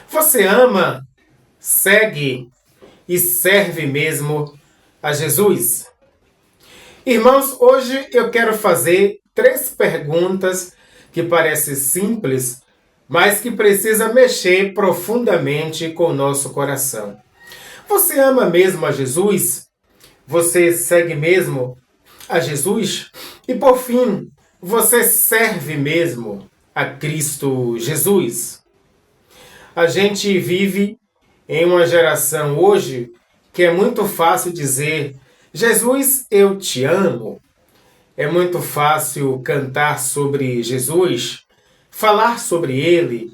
Você ama, segue e serve mesmo a Jesus? Irmãos, hoje eu quero fazer 3 perguntas que parecem simples, mas que precisam mexer profundamente com o nosso coração. Você ama mesmo a Jesus? Você segue mesmo a Jesus? E por fim, você serve mesmo a Cristo Jesus? A gente vive em uma geração hoje que é muito fácil dizer: Jesus, eu te amo. É muito fácil cantar sobre Jesus, falar sobre ele,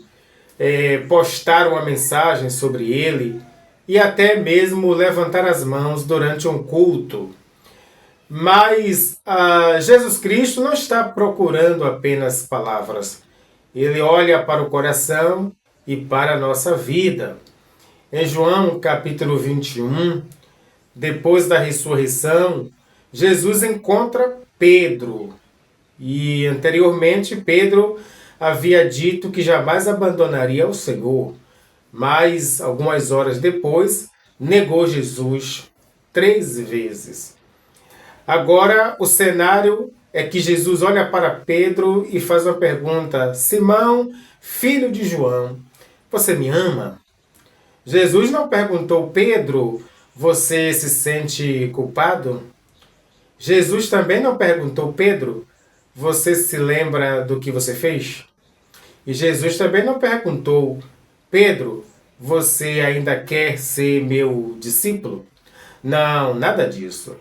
postar uma mensagem sobre ele e até mesmo levantar as mãos durante um culto. Mas Jesus Cristo não está procurando apenas palavras. Ele olha para o coração e para a nossa vida. Em João capítulo 21, depois da ressurreição, Jesus encontra Pedro. E anteriormente Pedro havia dito que jamais abandonaria o Senhor. Mas algumas horas depois, negou Jesus 3 vezes. Agora o cenário é que Jesus olha para Pedro e faz uma pergunta: Simão, filho de João, você me ama? Jesus não perguntou: Pedro, você se sente culpado? Jesus também não perguntou: Pedro, você se lembra do que você fez? E Jesus também não perguntou: Pedro, você ainda quer ser meu discípulo? Não, nada disso.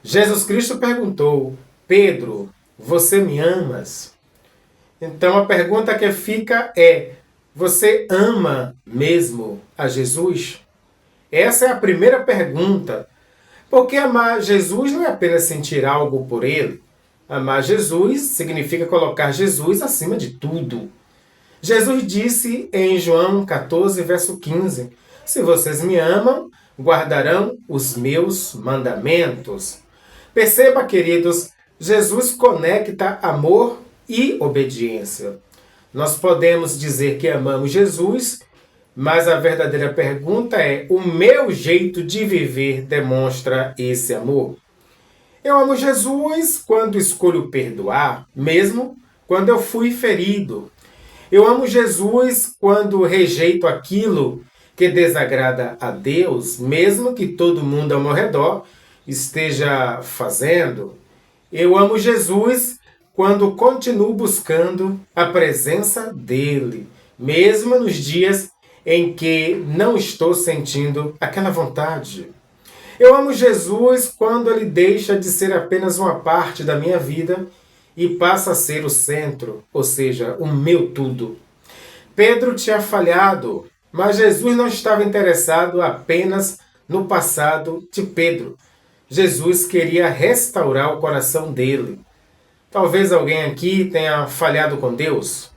Jesus Cristo perguntou: Pedro, você me amas? Então a pergunta que fica é: você ama mesmo a Jesus? Essa é a primeira pergunta. Porque amar Jesus não é apenas sentir algo por ele. Amar Jesus significa colocar Jesus acima de tudo. Jesus disse em João 14, verso 15: Se vocês me amam, guardarão os meus mandamentos. Perceba, queridos, Jesus conecta amor e obediência. Nós podemos dizer que amamos Jesus, mas a verdadeira pergunta é: o meu jeito de viver demonstra esse amor? Eu amo Jesus quando escolho perdoar, mesmo quando eu fui ferido. Eu amo Jesus quando rejeito aquilo que desagrada a Deus, mesmo que todo mundo ao meu redor esteja fazendo. Eu amo Jesus quando continuo buscando a presença dele, mesmo nos dias em que não estou sentindo aquela vontade. Eu amo Jesus quando ele deixa de ser apenas uma parte da minha vida e passa a ser o centro, ou seja, o meu tudo. Pedro tinha falhado, mas Jesus não estava interessado apenas no passado de Pedro. Jesus queria restaurar o coração dele. Talvez alguém aqui tenha falhado com Deus.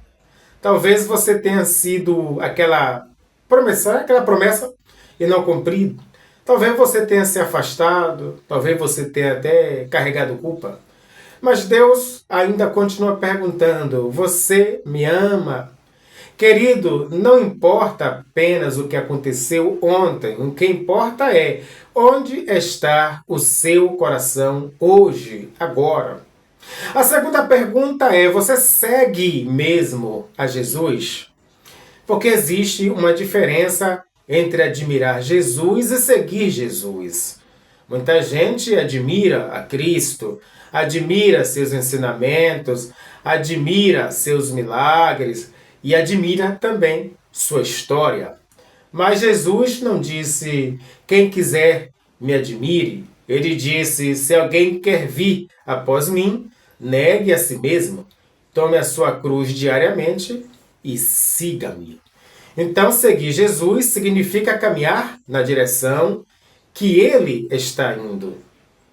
Talvez você tenha sido aquela promessa e não cumprido. Talvez você tenha se afastado, talvez você tenha até carregado culpa. Mas Deus ainda continua perguntando: você me ama? Querido, não importa apenas o que aconteceu ontem, o que importa é onde está o seu coração hoje, agora. A segunda pergunta é: você segue mesmo a Jesus? Porque existe uma diferença entre admirar Jesus e seguir Jesus. Muita gente admira a Cristo, admira seus ensinamentos, admira seus milagres e admira também sua história. Mas Jesus não disse: quem quiser me admire. Ele disse: se alguém quer vir após mim, negue a si mesmo, tome a sua cruz diariamente e siga-me. Então, seguir Jesus significa caminhar na direção que ele está indo.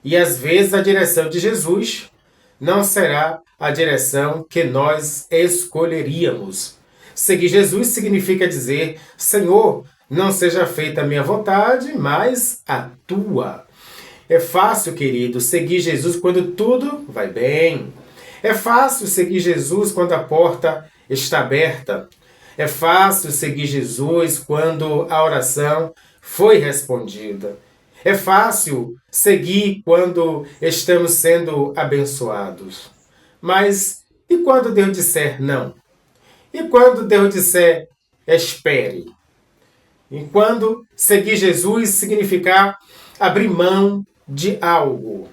E às vezes a direção de Jesus não será a direção que nós escolheríamos. Seguir Jesus significa dizer: Senhor, não seja feita a minha vontade, mas a tua. É fácil, querido, seguir Jesus quando tudo vai bem. É fácil seguir Jesus quando a porta está aberta. É fácil seguir Jesus quando a oração foi respondida. É fácil seguir quando estamos sendo abençoados. Mas e quando Deus disser não? E quando Deus disser espere? E quando seguir Jesus significar abrir mão de algo?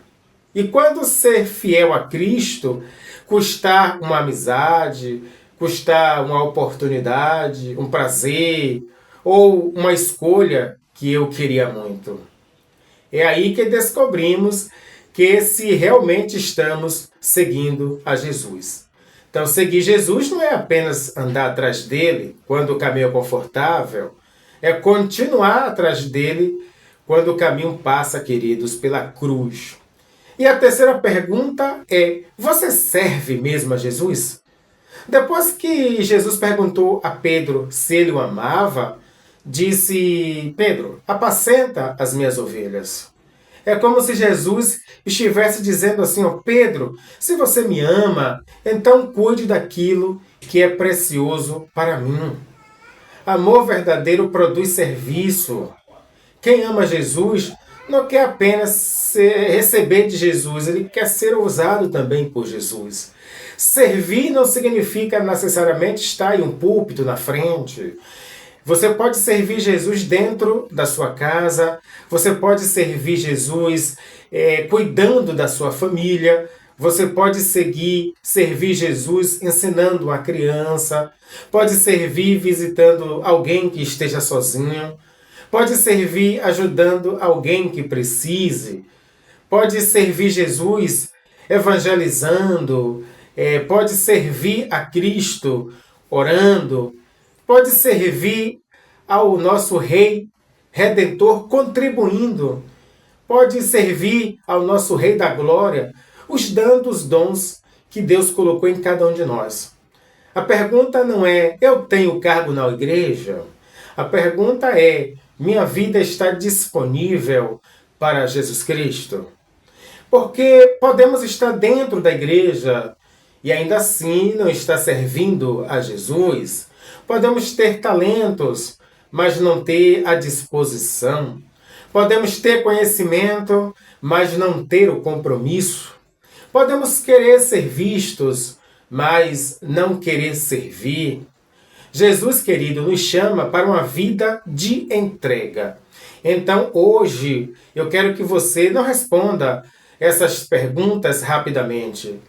E quando ser fiel a Cristo custar uma amizade, custar uma oportunidade, um prazer ou uma escolha que eu queria muito? É aí que descobrimos que se realmente estamos seguindo a Jesus. Então, seguir Jesus não é apenas andar atrás dele quando o caminho é confortável, é continuar atrás dele quando o caminho passa, queridos, pela cruz. E a terceira pergunta é: você serve mesmo a Jesus? Depois que Jesus perguntou a Pedro se ele o amava, disse: Pedro, apacenta as minhas ovelhas. É como se Jesus estivesse dizendo assim: ó, Pedro, se você me ama, então cuide daquilo que é precioso para mim. Amor verdadeiro produz serviço. Quem ama Jesus não quer apenas receber de Jesus, ele quer ser usado também por Jesus. Servir não significa necessariamente estar em um púlpito na frente. Você pode servir Jesus dentro da sua casa, você pode servir Jesus cuidando da sua família, você pode servir Jesus ensinando uma criança, pode servir visitando alguém que esteja sozinho, pode servir ajudando alguém que precise, pode servir Jesus evangelizando, pode servir a Cristo orando, pode servir ao nosso Rei Redentor contribuindo, pode servir ao nosso Rei da Glória, os dando os dons que Deus colocou em cada um de nós. A pergunta não é: eu tenho cargo na igreja? A pergunta é: minha vida está disponível para Jesus Cristo? Porque podemos estar dentro da igreja e ainda assim não estar servindo a Jesus. Podemos ter talentos, mas não ter a disposição. Podemos ter conhecimento, mas não ter o compromisso. Podemos querer ser vistos, mas não querer servir. Jesus, querido, nos chama para uma vida de entrega. Então, hoje, eu quero que você não responda essas perguntas rapidamente.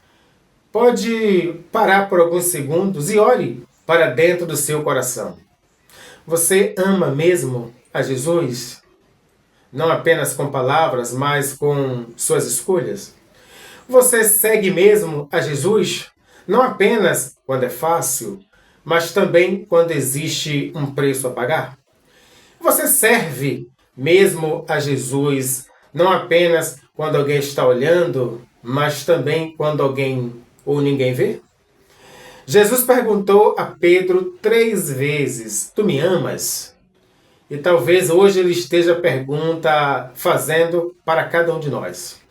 Pode parar por alguns segundos e olhe para dentro do seu coração. Você ama mesmo a Jesus? Não apenas com palavras, mas com suas escolhas? Você segue mesmo a Jesus? Não apenas quando é fácil, mas também quando existe um preço a pagar? Você serve mesmo a Jesus, não apenas quando alguém está olhando, mas também quando alguém ou ninguém vê? Jesus perguntou a Pedro 3 vezes: tu me amas? E talvez hoje ele esteja fazendo para cada um de nós.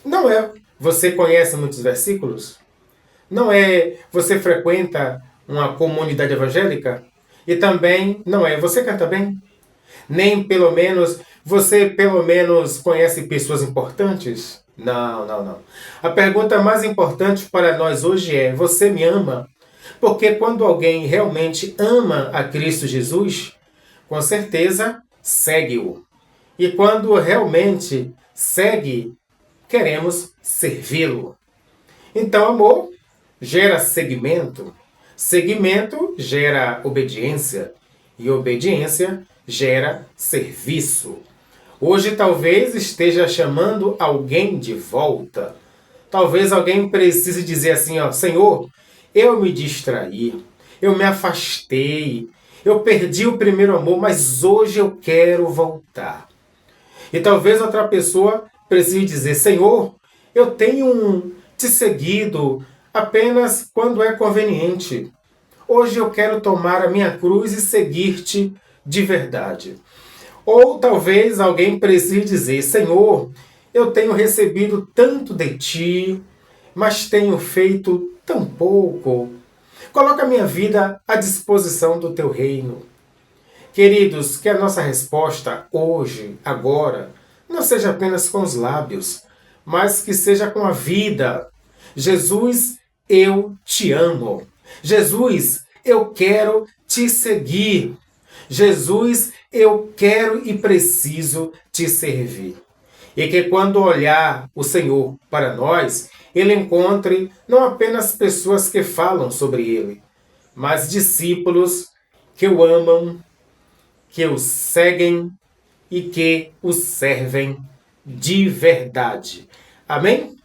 Não é você conhece muitos versículos? Não é você frequenta uma comunidade evangélica? E também não é você canta bem? Nem pelo menos você conhece pessoas importantes? Não, não, não. A pergunta mais importante para nós hoje é: você me ama? Porque quando alguém realmente ama a Cristo Jesus, com certeza segue-o. E quando realmente segue, queremos servi-lo. Então, amor gera seguimento. Seguimento gera obediência. E obediência gera serviço. Hoje talvez esteja chamando alguém de volta. Talvez alguém precise dizer assim, ó: Senhor, eu me distraí, eu me afastei, eu perdi o primeiro amor, mas hoje eu quero voltar. E talvez outra pessoa precise dizer: Senhor, eu tenho te seguido apenas quando é conveniente. Hoje eu quero tomar a minha cruz e seguir-te de verdade. Ou talvez alguém precise dizer: Senhor, eu tenho recebido tanto de ti, mas tenho feito tão pouco. Coloca a minha vida à disposição do teu reino. Queridos, que a nossa resposta hoje, agora, não seja apenas com os lábios, mas que seja com a vida. Jesus, eu te amo. Jesus, eu quero te seguir. Jesus, eu quero e preciso te servir. E que quando olhar o Senhor para nós, Ele encontre não apenas pessoas que falam sobre Ele, mas discípulos que o amam, que o seguem e que o servem de verdade. Amém?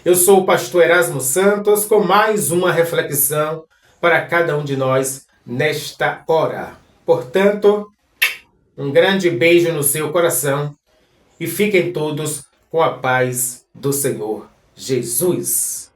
Eu sou o pastor Erasmo Santos com mais uma reflexão para cada um de nós nesta hora. Portanto, um grande beijo no seu coração e fiquem todos com a paz do Senhor Jesus.